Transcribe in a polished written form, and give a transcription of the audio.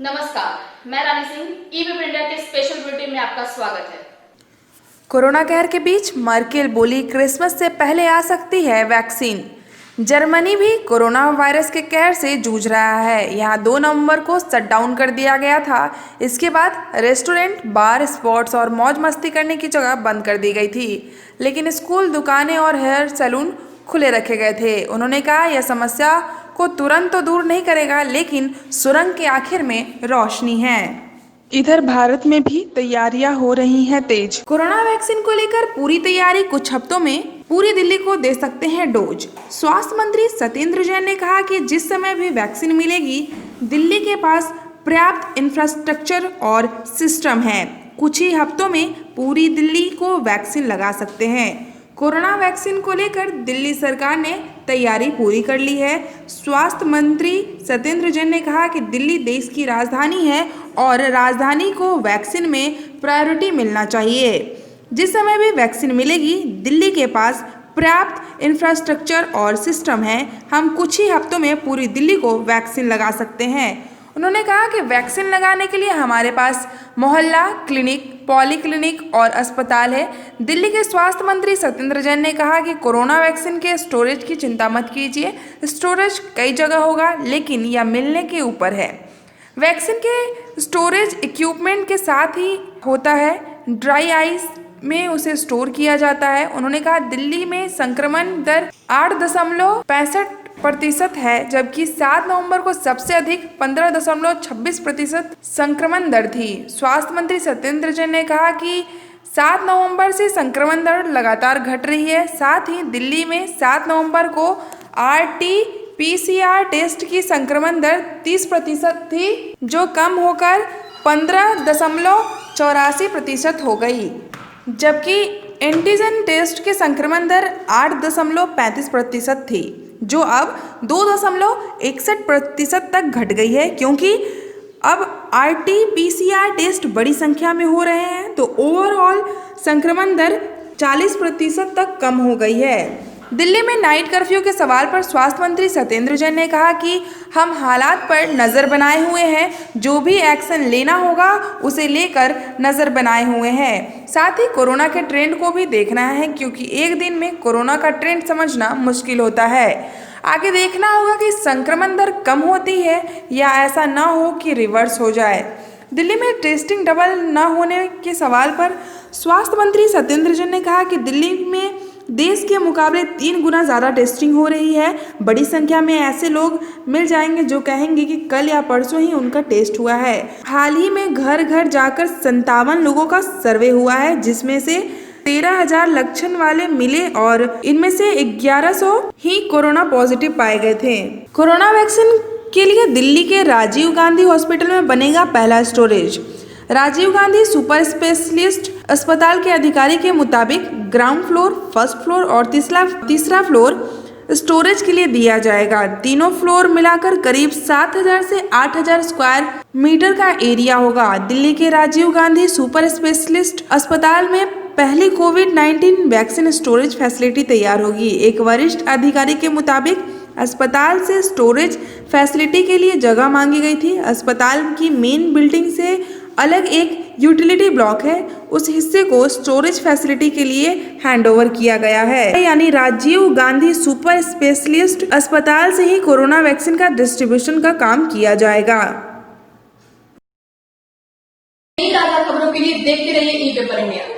नमस्कार, मैं रानी Singh EBP India के स्पेशल बुलेटिन में आपका स्वागत है। कोरोना कहर के बीच मर्केल बोली क्रिसमस से पहले आ सकती है वैक्सीन। जर्मनी भी कोरोना वायरस के कहर से जूझ रहा है। यहाँ 2 नवंबर को शटडाउन कर दिया गया था। इसके बाद रेस्टोरेंट, बार, स्पॉट्स और मौज मस्ती करने की जगह बंद कर दी गई थी, लेकिन स्कूल, दुकानें और हेयर सैलून खुले रखे गए थे। उन्होंने कहा, यह समस्या को तुरंत तो दूर नहीं करेगा, लेकिन सुरंग के आखिर में रोशनी है। इधर भारत में भी तैयारियां हो रही हैं तेज। कोरोना वैक्सीन को लेकर पूरी तैयारी, कुछ हफ्तों में पूरी दिल्ली को दे सकते हैं डोज। स्वास्थ्य मंत्री सत्येंद्र जैन ने कहा कि जिस समय भी वैक्सीन मिलेगी, दिल्ली के पास पर्याप्त इंफ्रास्ट्रक्चर और सिस्टम है। कुछ ही हफ्तों में पूरी दिल्ली को वैक्सीन लगा सकते हैं। कोरोना वैक्सीन को लेकर दिल्ली सरकार ने तैयारी पूरी कर ली है। स्वास्थ्य मंत्री सत्येंद्र जैन ने कहा कि दिल्ली देश की राजधानी है और राजधानी को वैक्सीन में प्रायोरिटी मिलना चाहिए। जिस समय भी वैक्सीन मिलेगी, दिल्ली के पास पर्याप्त इंफ्रास्ट्रक्चर और सिस्टम है। हम कुछ ही हफ्तों में पूरी दिल्ली को वैक्सीन लगा सकते हैं। उन्होंने कहा कि वैक्सीन लगाने के लिए हमारे पास मोहल्ला क्लिनिक, पॉलीक्लिनिक और अस्पताल है। दिल्ली के स्वास्थ्य मंत्री सत्येंद्र जैन ने कहा कि कोरोना वैक्सीन के स्टोरेज की चिंता मत कीजिए। स्टोरेज कई जगह होगा, लेकिन यह मिलने के ऊपर है। वैक्सीन के स्टोरेज इक्विपमेंट के साथ ही होता है, ड्राई आइस में उसे स्टोर किया जाता है। उन्होंने कहा, दिल्ली में संक्रमण दर 8.65% है, जबकि 7 नवंबर को सबसे अधिक 15.26% संक्रमण दर थी। स्वास्थ्य मंत्री सत्येंद्र जैन ने कहा कि 7 नवंबर से संक्रमण दर लगातार घट रही है। साथ ही दिल्ली में 7 नवंबर को RT-PCR टेस्ट की संक्रमण दर 30% थी, जो कम होकर 15.84% हो गई, जबकि एंटीजन टेस्ट की संक्रमण दर 8.35% थी, जो अब 2.61% तक घट गई है। क्योंकि अब RT-PCR टेस्ट बड़ी संख्या में हो रहे हैं, तो ओवरऑल संक्रमण दर 40% तक कम हो गई है। दिल्ली में नाइट कर्फ्यू के सवाल पर स्वास्थ्य मंत्री सत्येंद्र जैन ने कहा कि हम हालात पर नज़र बनाए हुए हैं। जो भी एक्शन लेना होगा उसे लेकर नज़र बनाए हुए हैं। साथ ही कोरोना के ट्रेंड को भी देखना है, क्योंकि एक दिन में कोरोना का ट्रेंड समझना मुश्किल होता है। आगे देखना होगा कि संक्रमण दर कम होती है या ऐसा ना हो कि रिवर्स हो जाए। दिल्ली में टेस्टिंग डबल न होने के सवाल पर स्वास्थ्य मंत्री सत्येंद्र जैन ने कहा कि दिल्ली में देश के मुकाबले 3 गुना ज़्यादा टेस्टिंग हो रही है। बड़ी संख्या में ऐसे लोग मिल जाएंगे जो कहेंगे कि कल या परसों ही उनका टेस्ट हुआ है। हाल ही में घर घर जाकर 57 लोगों का सर्वे हुआ है, जिसमें से 13,000 लक्षण वाले मिले और इनमें से 1100 ही कोरोना पॉजिटिव पाए गए थे। कोरोना वैक्सीन के लिए दिल्ली के राजीव गांधी हॉस्पिटल में बनेगा पहला storage. Rajiv Gandhi super specialist अस्पताल के अधिकारी के मुताबिक ग्राउंड फ्लोर, फर्स्ट फ्लोर और तीसरा फ्लोर स्टोरेज के लिए दिया जाएगा। तीनों फ्लोर मिलाकर करीब 7,000 से 8,000 स्क्वायर मीटर का एरिया होगा। दिल्ली के राजीव गांधी सुपर स्पेशलिस्ट अस्पताल में पहली कोविड-19 वैक्सीन स्टोरेज फैसिलिटी तैयार होगी। एक वरिष्ठ अधिकारी के मुताबिक अस्पताल से स्टोरेज फैसिलिटी के लिए जगह मांगी गई थी। अस्पताल की मेन बिल्डिंग से अलग एक यूटिलिटी ब्लॉक है, उस हिस्से को स्टोरेज फैसिलिटी के लिए हैंडओवर किया गया है। यानी राजीव गांधी सुपर स्पेशलिस्ट अस्पताल से ही कोरोना वैक्सीन का डिस्ट्रीब्यूशन का काम किया जाएगा। नई ताज़ा खबरों के लिए देखते रहिए ईबीपी इंडिया।